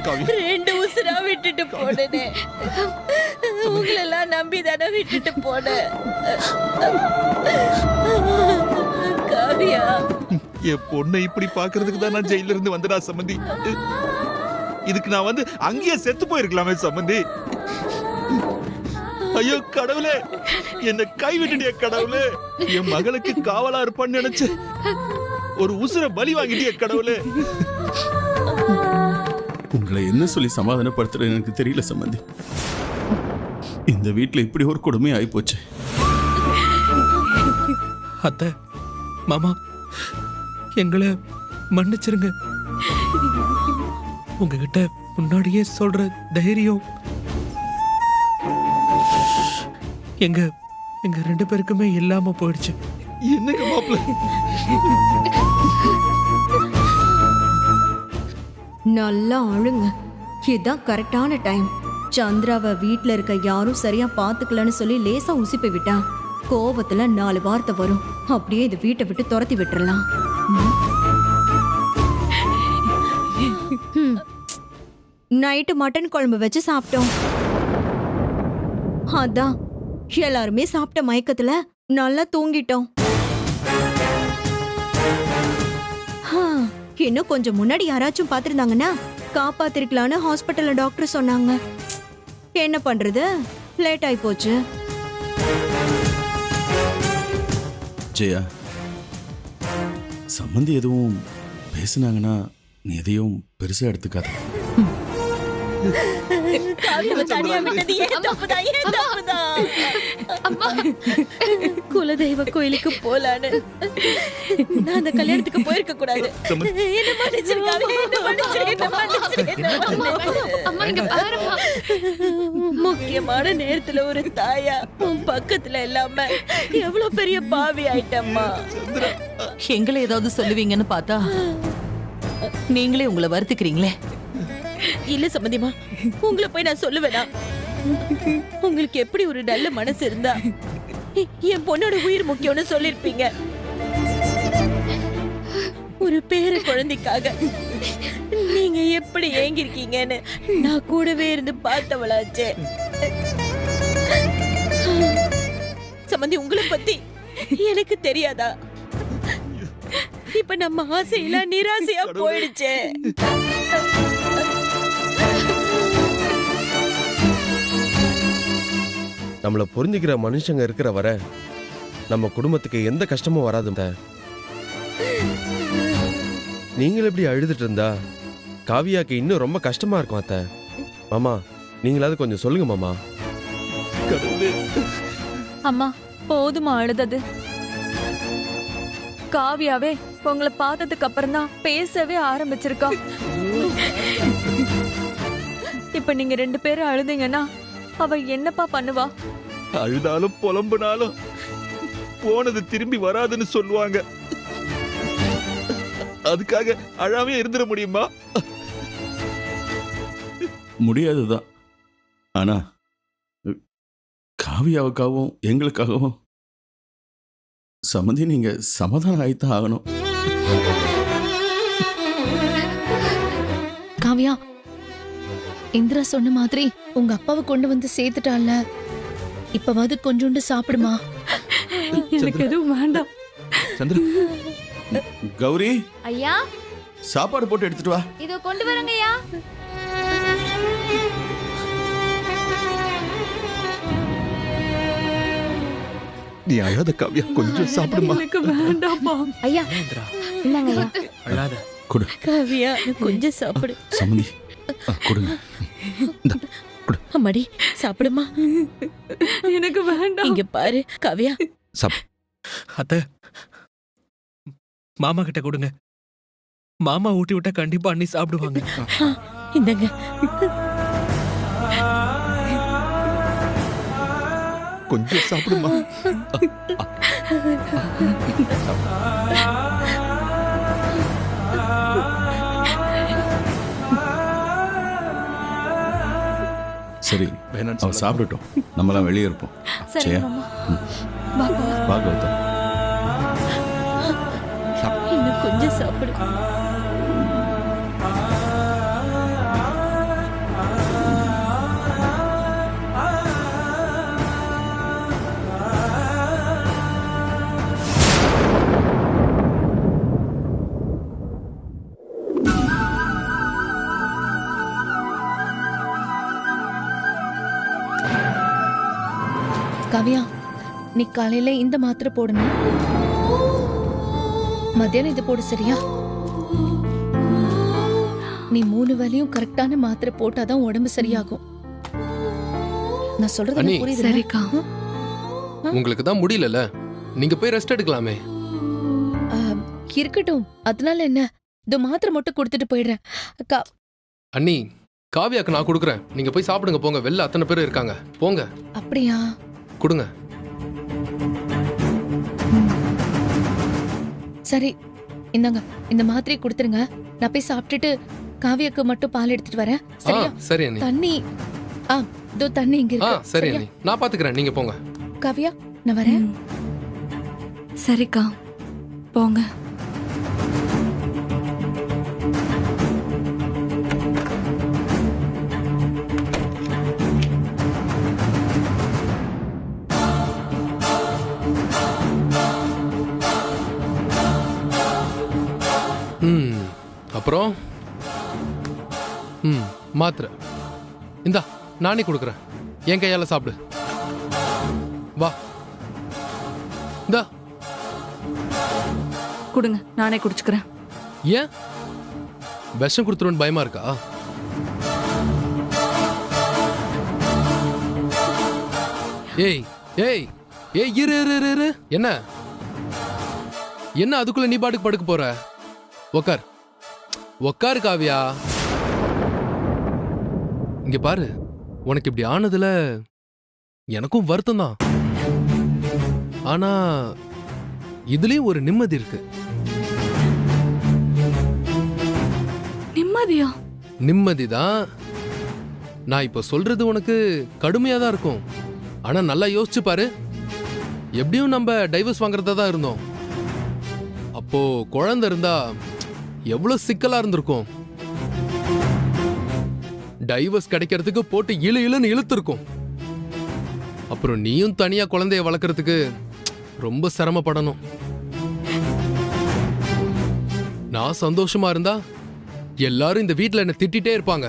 2 உசுரா விட்டுட்டு போனே. உங்களெல்லாம் நம்பி தானே விட்டுட்டு போனேன். காவியா, என் பொண்ணை இப்படி பாக்குறதுக்கு தான் நான் ஜெயில இருந்து வந்தடா சம்பந்தி. இதுக்கு நான் வந்து அங்கேயே செத்து போயிருக்கலாமே சம்பந்தி. ஐயோ கடவுளே, என்ன கைவிட்டுட்டிய கடவுளே. என் மகளுக்கு காவலா இருப்பான்னு நினைச்சு ஒரு உசுர பலி வாங்கிட்டிய கடவுளே. உங்களை என்ன சொல்லி சமாதானப்படுத்துறது எனக்கு தெரியல சம்பந்தி. இந்த வீட்டுல இப்படி ஒரு கொடுமை ஆயிப்போச்சு. அத்தை, மாமா, எங்களை மன்னிச்சிருங்க. உங்ககிட்ட முன்னாடியே சொல்ற தைரியம் எங்க 2 பேருக்குமே இல்லாம போயிடுச்சு. என்னங்க மாப்பிள்ள, நல்லா அழுங்க. இதுதான் கரெக்டான டைம். சந்திராவை வீட்ல இருக்க யாரும் சரியா பாத்துக்கலன்னு சொல்லி லேசா உசிப்பி விட்டா கோவத்துல 4 வார்த்தை வரும். அப்படியே இந்த வீட்டை விட்டு துரத்தி விட்டுறலாம். நைட்டு மட்டன் குழம்பு வச்சு சாப்பிட்டோம். அதான் எல்லாருமே சாப்பிட்ட மயக்கத்துல நல்லா தூங்கிட்டோம். இன்னும் கொஞ்சம் முன்னாடி யாராச்சும் பாத்திருந்தாங்கன்னா காப்பாத்திருக்கலான்னு ஹாஸ்பிட்டல்ல டாக்டர் சொன்னாங்க. என்ன பண்றது, லேட் ஆயி போச்சு. ஜெயா, சம்பந்தி எதுவும் பேசுனாங்கன்னா நீ எதையும் பெருசா எடுத்துக்காத. காவியாவை தனியா விட்டது ஏன் தப்புதான், ஏன் தப்புதான். குலதெய்வ கோயிலுக்கு போலான்னு நான் அந்த கல்யாணத்துக்கு போயிருக்க கூடாது. என்ன மன்னிச்சிருக்காங்க, என்ன மன்னிச்சிருக்கேன். முக்கியமான நேரத்துல ஒரு தாயா உன் பக்கத்துல இல்லாம எவ்வளவு பெரிய பாவி ஆயிட்டம்மா. எங்களை ஏதாவது சொல்லுவீங்கன்னு பார்த்தா நீங்களே உங்களை வருத்துக்கிறீங்களே. இல்ல சம்பந்திமா, உங்களை போய் நான் சொல்லுவேனா? உங்களுக்கு எப்படி ஒரு நல்ல மனசு இருந்தா என் பொண்ணோட உயிர் முக்கியம்னு சொல்லிருப்பீங்க. ஒரு பேர குழந்தைக்காக நீங்க எப்படி ஏங்கிருக்கீங்கன்னு நான் கூடவே இருந்து பார்த்தவளாச்சே. சம்பந்தி, உங்களை பத்தி எனக்கு தெரியாதா? இப்ப நம்ம ஆசையெல்லாம் நிராசையா போயிடுச்சே. நம்மளை புரிஞ்சுக்கிற மனுஷங்க இருக்கிற வரை நம்ம குடும்பத்துக்கு எந்த கஷ்டமும் வராது. நீங்களும் இப்படி அழுதுட்டு இருந்தா காவியாக்கு இன்னும் ரொம்ப கஷ்டமா இருக்கும். அத்தை, மாமா, நீங்களாவது கொஞ்சம் சொல்லுங்க மாமா. அம்மா, போதுமா அழுதது? காவியாவே உங்களை பார்த்ததுக்கு அப்புறம் தான் பேசவே ஆரம்பிச்சிருக்கா. இப்ப நீங்க 2 பேரும் அழுதீங்கன்னா அவ என்னப்பா பண்ணுவா? அழுதாலும் புலம்புனாலும் போனது திரும்பி வராதுன்னு சொல்லுவாங்க. அதுக்காக அழாமே இருந்துட முடியுமா? முடியாதுதான். ஆனா காவியாவுக்காகவும் எங்களுக்காகவும் சம்மந்தி நீங்க சமாதானம் ஆயித்தான் ஆகணும். காவியா, இந்திரா சொன்ன மாதிரி உங்க அப்பாவை கொண்டு வந்து சேர்த்துட்டால, இப்பவாது கொஞ்சோண்டு சாப்பிடுமா. எனக்கு எதுவும் வேண்டாம். சந்திர, கௌரி, ஐயா சாப்பாடு போட்டு எடுத்துட்டு வா. இதோ கொண்டு வரங்கய்யா. நீ அழாத காவியா, கொஞ்சம் சாப்பிடுமா. எனக்கு வேண்டாமா. ஐயா இல்லங்க ஐயா, அழாத. கொடு காவியா, கொஞ்சம் சாப்பிடு. சம்மந்தி, கொடுங்க. அம்மாடி, சாப்பிடுமா. எனக்கு வேண்டாம். இங்க பாரு காவியா. அத்தை, மாமா கிட்ட கொடுங்க. மாமா ஊட்டி விட்டா கண்டிப்பா அண்ணி சாப்பிடுவாங்க. இந்தங்க. கொஞ்சம் சாப்பிடுமா. சரி, அவ சாப்பிடட்டும், நம்மலாம் வெளியே இருப்போம். சரியா? வா கௌதம். இன்னும் கொஞ்சம் சாப்பிடு. காவியா, நீ காலையில இந்த மாத்திரை போடணும், மத்தியானம் இது போடு, சரியா? நீ 3 வேளையும் கரெக்டான மாத்திரை போட்டாதான் உடம்பு சரியாகும். நான் சொல்றது அண்ணி. உனக்கு புரியுதுல? சரிக்கா. உங்களுக்கு தான் முடியலல்ல, நீங்க போய் ரெஸ்ட் எடுக்கலாமே. இருக்கட்டும், அதனால என்ன? இந்த மாத்திரை மட்டும் கொடுத்துட்டு போயிடுறேன். அக்கா, அண்ணி, காவியாக்கு நான் கொடுக்குறேன், நீங்க போய் சாப்பிடுங்க போங்க. வெளில அத்தனை பேர் இருக்காங்க, போங்க. அப்படியா? கொடுங்க. சரி, இந்தாங்க, இந்த மாத்திரையை கொடுத்துருங்க. நான் போய் சாப்பிட்டுட்டு காவியாக்கு மட்டும் பால் எடுத்துட்டு வரேன், சரியா? சரி அண்ணி. தண்ணி, இதோ தண்ணி இங்க இருக்கு, சரி சரியா? அண்ணி, நான் பாத்துக்கிறேன், நீங்க போங்க. காவியா, நான் வரேன். சரிக்கா, போங்க. அப்புறம் மாத்திரை இந்தா, நானே கொடுக்குறேன். என் கையால சாப்பிடு. வா, இந்தா. கொடுங்க, நானே குடிச்சுக்கிறேன். ஏன் விஷம் கொடுத்துருன்னு பயமா இருக்கா? ஏய் ஏய் ஏய், இரு இரு இரு இரு. என்ன என்ன அதுக்குள்ள நீ பாட்டுக்கு படுக்க போற? உக்கார் உக்காரு காவியா. இங்க பாரு, உனக்கு இப்படி ஆனதுல எனக்கும் வருத்தம் தான். ஆனா இதுலயும் ஒரு நிம்மதி இருக்கு. நிம்மதியா? நிம்மதிதான். நான் இப்ப சொல்றது உனக்கு கடுமையா தான் இருக்கும். ஆனா நல்லா யோசிச்சு பாரு. எப்படியும் நம்ம டைவர்ஸ் வாங்குறதா தான் இருந்தோம். அப்போ குழந்தை இருந்தா எவ்வளவு சிக்கலா இருந்திருக்கும். டைவர்ஸ் கிடைக்கிறதுக்கு போட்டு இழு இழுன்னு இழுத்துருக்கும். அப்புறம் நீயும் தனியா குழந்தைய வளர்க்கறதுக்கு ரொம்ப சிரமப்படணும். நான் சந்தோஷமா இருந்தா எல்லாரும் இந்த வீட்ல என்ன திட்டிட்டே இருப்பாங்க.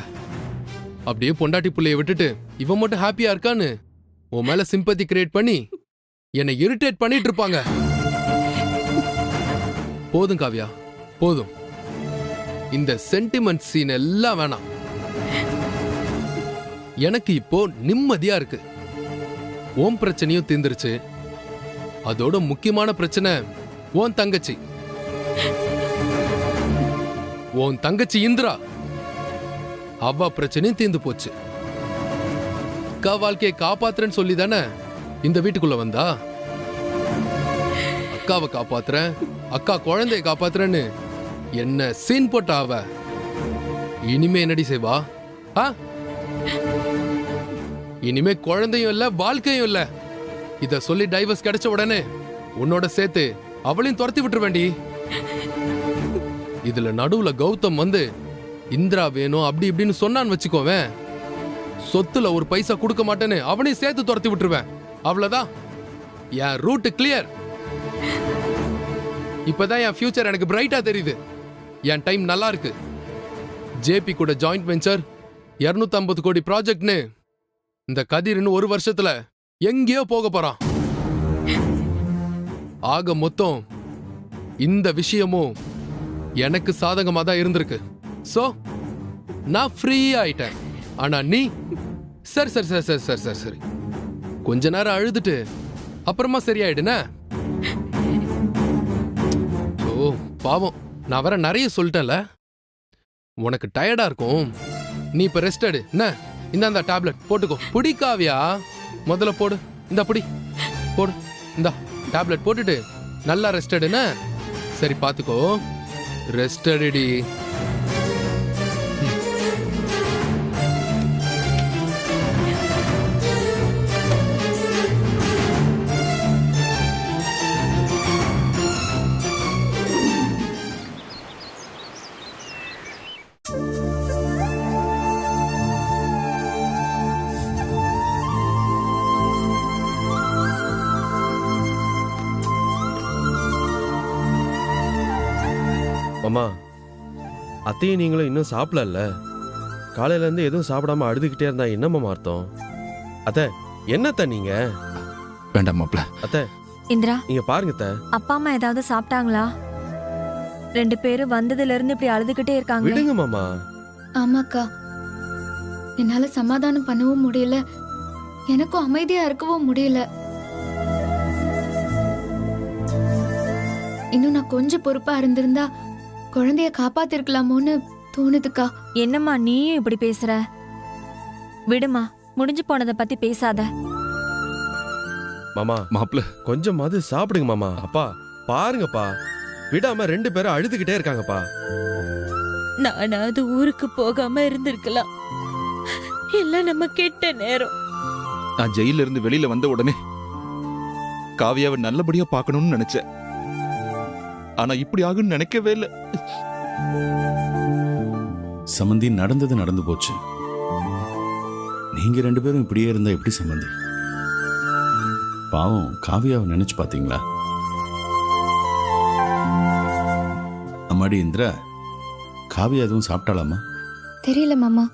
அப்படியே பொண்டாட்டி புள்ளைய விட்டுட்டு இவன் மட்டும் ஹாப்பியா இருக்கான்னு உன் மேல சிம்பத்தி கிரியேட் பண்ணி என்னை இரிட்டேட் பண்ணிட்டு இருப்பாங்க. போதும் காவியா, போதும். இந்த சென்டிமெண்ட் சீன் எல்லாம் வேணாம். எனக்கு இப்போ நிம்மதியா இருக்கு. உன் பிரச்சனையும் தீர்ந்துருச்சு. அதோட முக்கியமான பிரச்சனை உன் தங்கச்சி. உன் தங்கச்சி இந்திரா, அவ பிரச்சனையும் தீர்ந்து போச்சு. அக்கா வாழ்க்கையை காப்பாத்துறேன்னு சொல்லி தானே இந்த வீட்டுக்குள்ள வந்தா. அக்காவை காப்பாத்துறேன், அக்கா குழந்தைய காப்பாத்துறேன்னு என்ன சீன் போட்டா அவ. இனிமே என்னடி செய்வா? இனிமே குழந்தையும் இல்ல, வாழ்க்கையும் இல்ல. இத சொல்லி டைவர்ஸ் கிடைச்ச உடனே உன்னோட சேர்த்து அவளையும் துரத்தி விட்டுற வேண்டி. இதுல நடுவுல கௌதம் வந்து இந்திரா வேணும் அப்படி இப்படின்னு சொன்னான்னு வச்சுக்கோவேன், சொத்துல ஒரு பைசா கொடுக்க மாட்டேன்னு அவனையும் சேர்த்து துரத்தி விட்டுருவேன். அவ்வளவுதான், என் ரூட் கிளியர். இப்பதான் என் ஃபியூச்சர் எனக்கு பிரைட்டா தெரியுது. என் டைம் நல்லா இருக்கு. ஜேபி கூட ஜாயிண்ட் வெஞ்சர் 250 கோடி ப்ராஜெக்ட்னு இந்த கதிர்னு 1 வருஷத்துல எங்கேயோ போக போறான். ஆக மொத்தம் இந்த விஷயமும் எனக்கு சாதகமா தான் இருந்திருக்கு. சோ நான் ஃப்ரீ ஆயிட்டேன். ஆனா நீ சரி சரி சரி சரி சரி சரி சரி கொஞ்ச நேரம் அழுதுட்டு அப்புறமா சரியாயிடுன. ஓ பாவம், நான் வர நிறைய சொல்லிட்டேன்ல. உனக்கு டயர்டா இருக்கும், நீ இப்ப ரெஸ்ட் எடு. என்ன, இந்த டேப்லெட் போட்டுக்கோ. புடி காவியா, முதல்ல போடு. இந்த புடி போடு. இந்த டேப்லெட் போட்டுட்டு நல்லா ரெஸ்ட் எடுன. சரி பாத்துக்கோ, ரெஸ்ட் எடுடி. மாமா, அத்தையும் நீங்களும் இன்னும் சாப்பிடல. காலையில இருந்து எதுவும் சாப்பிடாம அழுதுகிட்டே இருந்தா என்ன மாமா அர்த்தம்? அத்தை, என்னத்த நீங்க வேண்டாம் மாப்ள. அத்தை இந்திரா, இங்க பாருங்க அத்தை. அப்பா அம்மா ஏதாவது சாப்பிட்டாங்களா? 2 பேரும் வந்ததுல இருந்து இப்படி அழுதுகிட்டே இருக்காங்க. விடுங்க மாமா. ஆமாக்கா, என்னால சமாதானம் பண்ணவும் முடியல, எனக்கும் அமைதியா இருக்கவும் முடியல. இன்னும் நான் கொஞ்சம் பொறுப்பா இருந்திருந்தா குழந்தைய காப்பாத்திருக்கலாமோன்னு தோணுதுக்கா. என்னம்மா நீயும் இப்படி பேசுற? விடுமா, முடிஞ்சு போனதை பத்தி பேசாத. மாமா மாப்ள, கொஞ்சமாவது சாப்பிடுங்க மாமா. அப்பா பாருங்கப்பா, விடாம 2 பேரும் அழுதுகிட்டே இருக்காங்கப்பா. நானாவது ஊருக்கு போகாம இருந்திருக்கலாம். எல்லாம் நம்ம கெட்ட நேரம். நான் ஜெயில இருந்து வெளியில வந்த உடனே காவியாவை நல்லபடியா பார்க்கணும்னு நினைச்சேன். ஆனா இப்படி ஆகும்னு நினைக்கவே இல்லை. சம்மந்தி, நடந்தது நடந்து போச்சு. நீங்க 2 பேரும் இப்படியே இருந்தா எப்படி சம்மந்தி? பாவம் காவியாவை நினைச்சு பாத்தீங்களா? அம்மாடி இந்திரா, காவியா எதுவும் சாப்பிட்டாலாமா? தெரியல மாமா,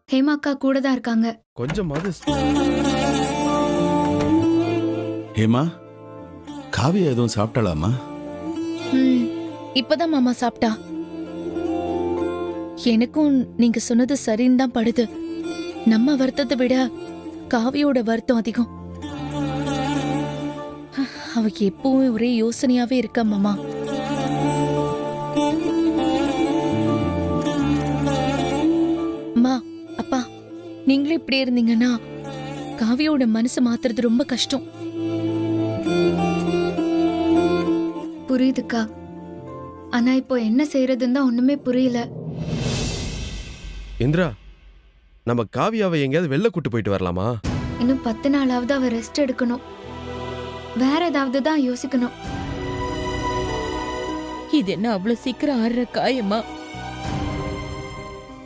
ஹேமாக்கா கூட தான் இருக்காங்க. கொஞ்சமாவது ஹேமா, காவியா எதுவும் சாப்பிட்டாலாமா? இப்பதான் மாமா சாப்பிட்டா. எனக்கும் நீங்க சொன்னது சரின்னு தான் படுது. நம்ம வருத்தத்தை விட காவியோட வருத்தம் அதிகம். அவ எப்பவும் ஒரே யோசனையாவே இருக்கா மாமா. அம்மா, அப்பா, நீங்களே இப்படி இருந்தீங்கன்னா காவியோட மனசு மாத்துறது ரொம்ப கஷ்டம். புரியுதுக்கா, ஆனா இப்போ என்ன செய்யறதுன்னு தான் ஒண்ணுமே புரியல. இந்திரா, நம்ம காவியாவை எங்கேயாவது வெளில கூட்டு போயிட்டு வரலாமா? இன்னும் 10 நாளாவது அவ ரெஸ்ட் எடுக்கணும். வேற ஏதாவது தான் யோசிக்கணும். இது என்ன அவ்வளவு சீக்கிரம் ஆடுற காயமா?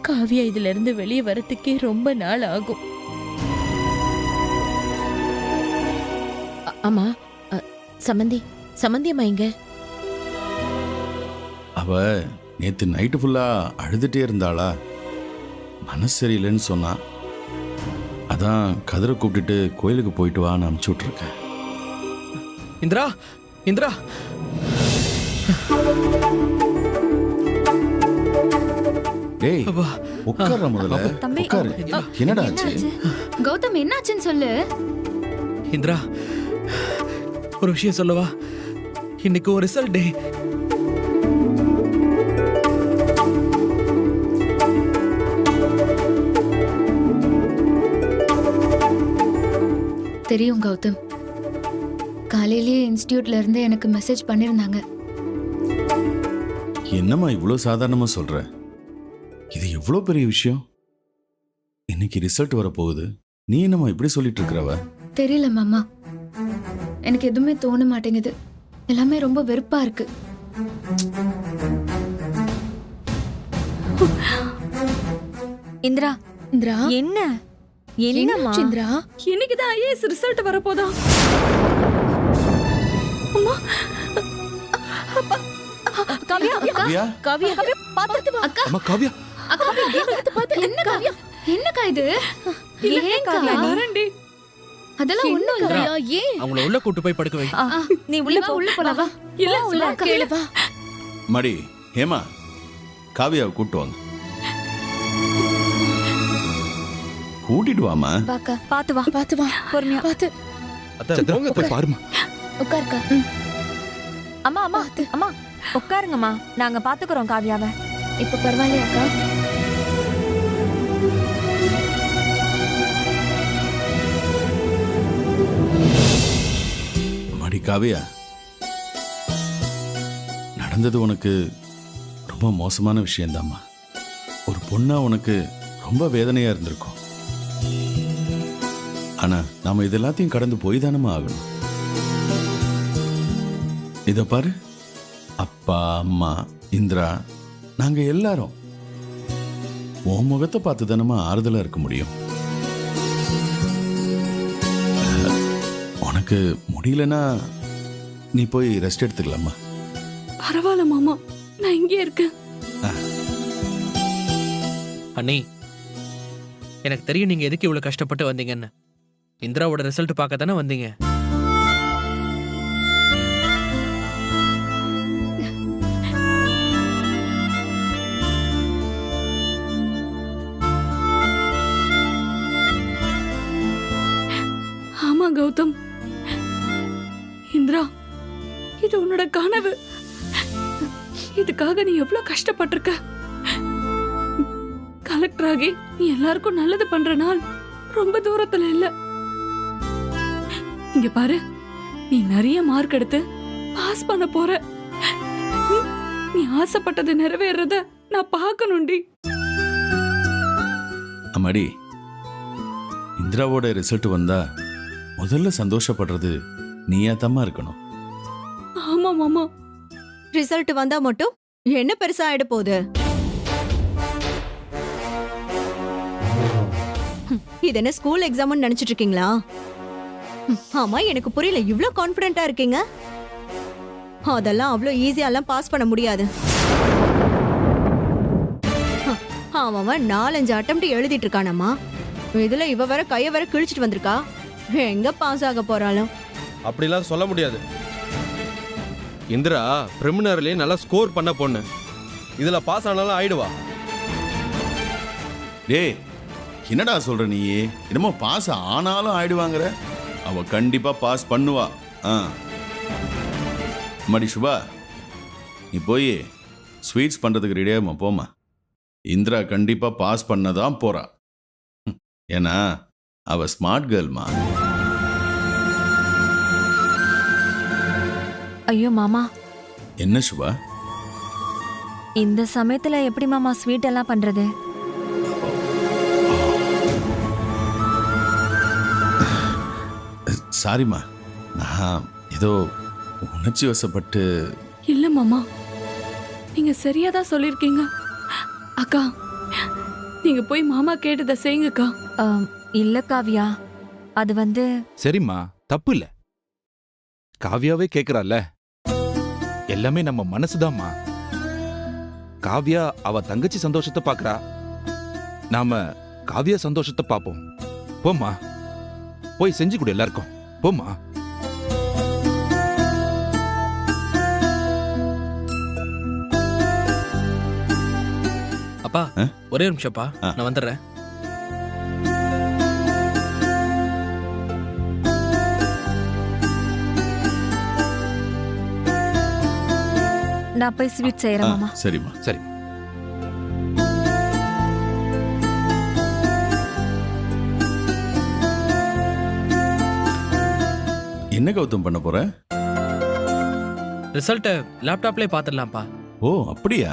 காவியா இதுல இருந்து வெளியே வரத்துக்கே ரொம்ப நாள் ஆகும். ஆமா, சமந்தி அம்மா இங்க? அவ நேத்து நைட்டு ஃபுல்லா அழுதுட்டே இருந்தாளா, மனசு சரியில்லைன்னு சொன்னா. அதான் கதிரை கூப்பிட்டுட்டு கோயிலுக்கு போயிட்டு வான்னு அனுப்பிச்சு விட்டுருக்கேன். இந்திரா, இந்திரா, டேய், அப்பா. உட்கார்ற முதல்ல. தம்பி, உட்காரு. என்னடா ஆச்சு? கௌதம், என்னாச்சுன்னு சொல்லு. இந்திரா, ஒரு விஷயம் சொல்லவா? இன்னைக்கு ஒரு ரிசல்ட் டே. தெரியும் கௌதம், காலையிலேயே இன்ஸ்டிடியூட்ல இருந்து எனக்கு மெசேஜ் பண்ணிருந்தாங்க. என்னம்மா இவ்வளோ சாதாரணமா சொல்ற? இது எவ்வளோ பெரிய விஷயம். இன்னைக்கு ரிசல்ட் வரப்போகுது, நீ என்னம்மா இப்படி சொல்லிட்டு இருக்கிறவ? தெரியல மாமா, எனக்கு எதுவுமே தோண மாட்டேங்குது. எல்லாமே ரொம்ப வெறுப்பா இருக்கு. இந்திரா, இந்திரா, என்ன என்னம்மா? இந்திரா, இன்னைக்கு தான் ஐஏஎஸ் ரிசல்ட் வரப்போதா? காவியா, காவியா, காவியா, பாத்துட்டு வா. அக்கா, அம்மா காவியா, அக்கா, என்ன காவியா, என்னக்கா இது? ஏன் காவியா, காவியா? நீ அதெல்லாம் ஒண்ணும் இல்ல. ஏன் அவங்கள உள்ள கூட்டு போய் படுக்க வை. நீ உள்ள போ. உள்ள போலாம் வா. இல்ல, உள்ள வா, கேளு வா. மடி, ஹேமா, காவியாவை கூட்டு வாங்க. கூட்டிட்டு வாமா. வாக்கா, பாத்து வா. பாத்து வா, பொறுமையா. பாத்து. அத்தை சந்திரா, போங்க போய் பாருமா. உட்காருக்கா. அம்மா அம்மா அம்மா உட்காருங்கம்மா, நாங்க பாத்துக்கிறோம் காவியாவை. இப்ப பரவாயில்லையாக்கா? மடி காவியா, நடந்தது உனக்கு ரொம்ப மோசமான விஷயம்தாம்மா. ஒரு பொண்ணா உனக்கு ரொம்ப வேதனையா இருந்திருக்கும். ஆனா நாம இது எல்லாத்தையும் கடந்து போய் தானமா ஆகணும். இத பாரு, அப்பா, அம்மா, இந்திரா, நாங்க எல்லாரும் உன் முகத்தை பார்த்து தானமா ஆறுதலா இருக்க முடியும். உனக்கு முடியலன்னா நீ போய் ரெஸ்ட் எடுத்துக்கலாமா? பரவாயில்ல மாமா, நான் இங்கே இருக்கேன். அண்ணி, எனக்கு தெரியும் நீங்க எதுக்கு இவ்வளவு கஷ்டப்பட்டு வந்தீங்கன்னு. இந்திராவோட ரிசல்ட் பார்க்க தானே வந்தீங்க. கௌதம். இந்திரா, இது உன்னோட கனவு. இதுக்காக நீ எவ்வளவு கஷ்டப்பட்டிருக்க. கலெக்டர் ஆகி நீ எல்லாருக்கும் நல்லது பண்ற நாள் ரொம்ப தூரத்துல இல்ல. இங்க பாரு, நீ நிறைய மார்க் எடுத்து பாஸ் பண்ண போற. நீ ஆசைப்பட்டது நிறைவேறத நான் பார்க்கணும்டி. அம்மாடி, இந்திராவோட ரிசல்ட் வந்தா முதல்ல சந்தோஷப்படுறது நீயாத்தம்மா இருக்கணும். ஆமா மாமா. ரிசல்ட் வந்தா மட்டும் என்ன பெருசா ஆயிட போகுது? இது என்ன ஸ்கூல் எக்ஸாம்னு நினைச்சிட்டு இருக்கீங்களா? ஆமா, எனக்கு புரியல, இவ்ளோ கான்ஃபிடென்ட்டா இருக்கீங்க. அதெல்லாம் அவ்வளோ ஈஸியாலாம் பாஸ் பண்ண முடியாது. அவன் 4-5 அட்டெம்ப்ட் எழுதிட்டு இருக்கானம்மா. இதுல இவ வர கைய வர கிழிச்சிட்டு வந்திருக்கா. எங்க பாஸ் ஆக போறாலும். அப்படிலாம் சொல்ல முடியாது. இந்திரா பிரிமினரிலே நல்லா ஸ்கோர் பண்ண பொண்ணு. இதுல பாஸ் ஆனாலும் ஆயிடுவா. டேய், என்னடா சொல்ற நீ? என்னமோ பாஸ் ஆனாலும் ஆயிடுவாங்கிற. அவ கண்டிப்பா பாஸ் பண்ணுவா. மடி சுபா, நீ போய் ஸ்வீட்ஸ் பண்றதுக்கு ரெடியாகுமா? போமா. இந்திரா கண்டிப்பா பாஸ் பண்ணதான் போறா. ஏன்னா அவ ஸ்மார்ட் கேர்ள்மா. ஐயோ மாமா. என்ன சுபா? இந்த சமயத்துல எப்படி மாமா ஸ்வீட் எல்லாம் பண்றது? சாரிம்மா, நான் ஏதோ உணர்ச்சி வசப்பட்டு. இல்ல மாமா, நீங்க சரியாதான் சொல்லிருக்கீங்க. அக்கா, நீங்க போய் மாமா கேட்டதை செய்யுங்கக்கா. இல்ல காவியா, அது சரிம்மா, தப்பு இல்ல. காவியாவே கேக்குறால, எல்லாமே நம்ம மனசுதாம்மா. காவியா அவ தங்கச்சி சந்தோஷத்தை பாக்குறா, நாம காவியா சந்தோஷத்தை பாப்போம். போம்மா, போய் செஞ்சு கொடு எல்லாருக்கும். போம்மா. அப்பா, ஒரே ஒரு நிமிஷம்ப்பா, நான் வந்துடுறேன். நான் போய் ஸ்வீட் செய்யறேன் மாமா. சரிம்மா. சரி. என்ன கௌதம் பண்ண போற? ரிசல்ட்டை லேப்டாப்லயே பாத்துடலாம்ப்பா. ஓ, அப்படியா?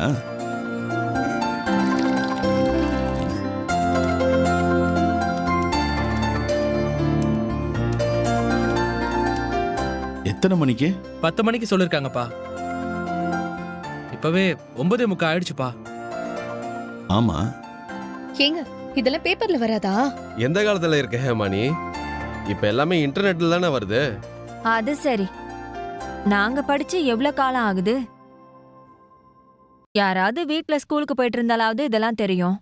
எத்தனை மணிக்கு? 10 மணிக்கு சொல்லிருக்காங்கப்பா. இப்பவே 9:45 ஆயிடுச்சுப்பா. ஆமா. ஏங்க, இதெல்லாம் பேப்பர்ல வராதா? எந்த காலத்துல இருக்க ஹேமானி? இப்ப எல்லாமே இன்டர்நெட்ல தானே வருது. அது சரி. நாங்க படிச்சு எவ்வளவு காலம் ஆகுது? யாராவது வீட்ல ஸ்கூலுக்கு போயிட்டு இருந்தாலாவது இதெல்லாம் தெரியும்.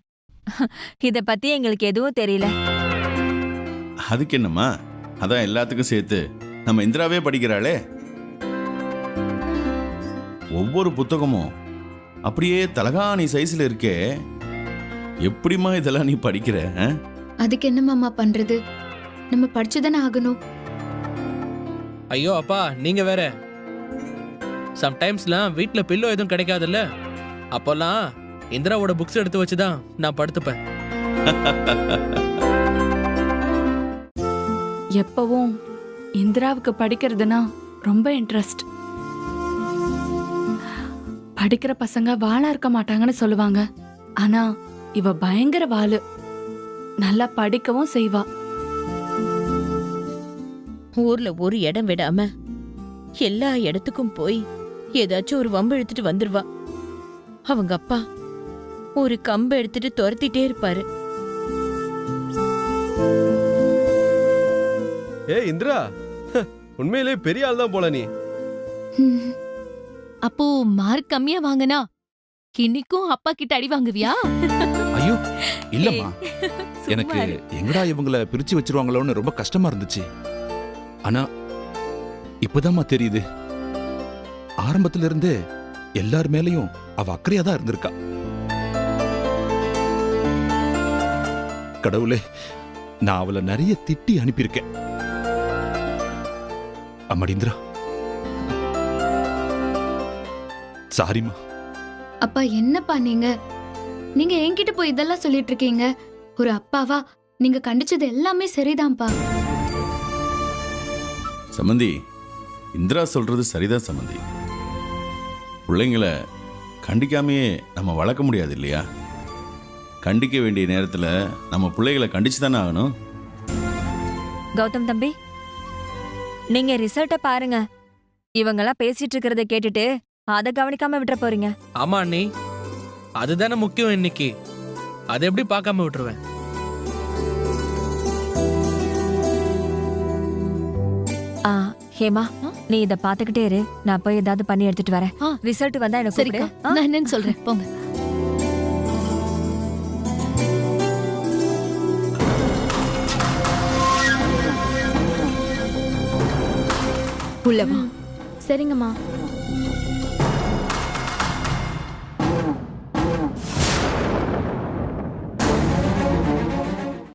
இத பத்தி எங்களுக்கு எதுவும் தெரியல. அதுக்கு என்னம்மா, அதான் எல்லாத்துக்கும் சேர்த்து நம்ம இந்திராவே படிக்கிறாளே. ஒவ்வொரு புத்தகமும் அப்படியே தலகாணி சைஸ்ல இருக்கே. எப்படிமா இதெல்லாம் நீ படிக்கிற? அதுக்கு என்ன மாமா பண்றது? நம்ம படிச்சுதானே ஆகணும். ஐயோ அப்பா, நீங்க வேற. சம்டைம்ஸ்லாம் வீட்ல பில்லோ எதுவும் கிடைக்காதுல்ல, அப்போல்லாம் இந்திராவோட புக்ஸ் எடுத்து வச்சுதான் நான் படுத்துப்பேன். எப்பவும் இந்திராவுக்கு படிக்கிறதுனா ரொம்ப இன்ட்ரெஸ்ட். படிக்கிற பசங்க வாளா இருக்க மாட்டாங்கன்னு சொல்லுவாங்க. ஆனா இவ பயங்கர வாளு. நல்லா படிக்கவும் செய்வா. ஊர்ல ஒரு இடம் விடாம எல்லா இடத்துக்கும் போய் ஏதாச்சும் ஒரு வம்பு எடுத்துட்டு வந்துருவா. அவங்க அப்பா ஒரு கம்பு எடுத்துட்டு துரத்திட்டே இருப்பாரு. இந்திரா, உண்மையிலே பெரிய ஆள் தான் போல நீ. அப்போ மார்க் கம்மியா வாங்கினா இன்னைக்கும் அப்பா கிட்ட அடி வாங்குவியா? ஐயோ இல்லம்மா, எனக்கு எங்கடா இவங்கள பிரிச்சு வச்சிருவாங்களோன்னு ரொம்ப கஷ்டமா இருந்துச்சு. ஆனா இப்பதாம்மா தெரியுது, ஆரம்பத்துல இருந்து எல்லார் மேலயும் அவ அக்கறையா தான் இருந்திருக்கா. கடவுளே, நான் அவளை நிறைய திட்டி அனுப்பியிருக்கேன். அம்மாடி இந்திரா, சாரிம்மா. அப்பா என்னப்பா நீங்க என்கிட்ட போய் இதெல்லாம் சொல்லிட்டு இருக்கீங்க? ஒரு அப்பாவா நீங்க கண்டிச்சது எல்லாமே சரிதான்ப்பா. சம்மந்தி, இந்திரா சொல்றது சரிதான் சம்மந்தி. பிள்ளைங்களை கண்டிக்காமையே நம்ம வளர்க்க முடியாது இல்லையா? கண்டிக்க வேண்டிய நேரத்தில் நம்ம பிள்ளைகளை கண்டிச்சு தானே ஆகணும். கௌதம் தம்பி, நீங்க ரிசல்ட்ட பாருங்க. இவங்கெல்லாம் பேசிட்டு இருக்கிறத கேட்டுட்டு அதை கவனிக்காம விட்டுற போறீங்க. ஆமா அண்ணி, அதுதானே முக்கியம் இன்னைக்கு. அதை எப்படி பார்க்காம விட்டுருவேன்? ஹேமா, நீ இத பாத்துக்கிட்டே இரு. நான் போய் ஏதாவது பண்ணி எடுத்துட்டு வரேன். ரிசல்ட் வந்தா எனக்கு சரிக்கா, கூப்பிடு. நான் என்னன்னு சொல்றேன், போங்க. உள்ளவா. சரிங்கம்மா.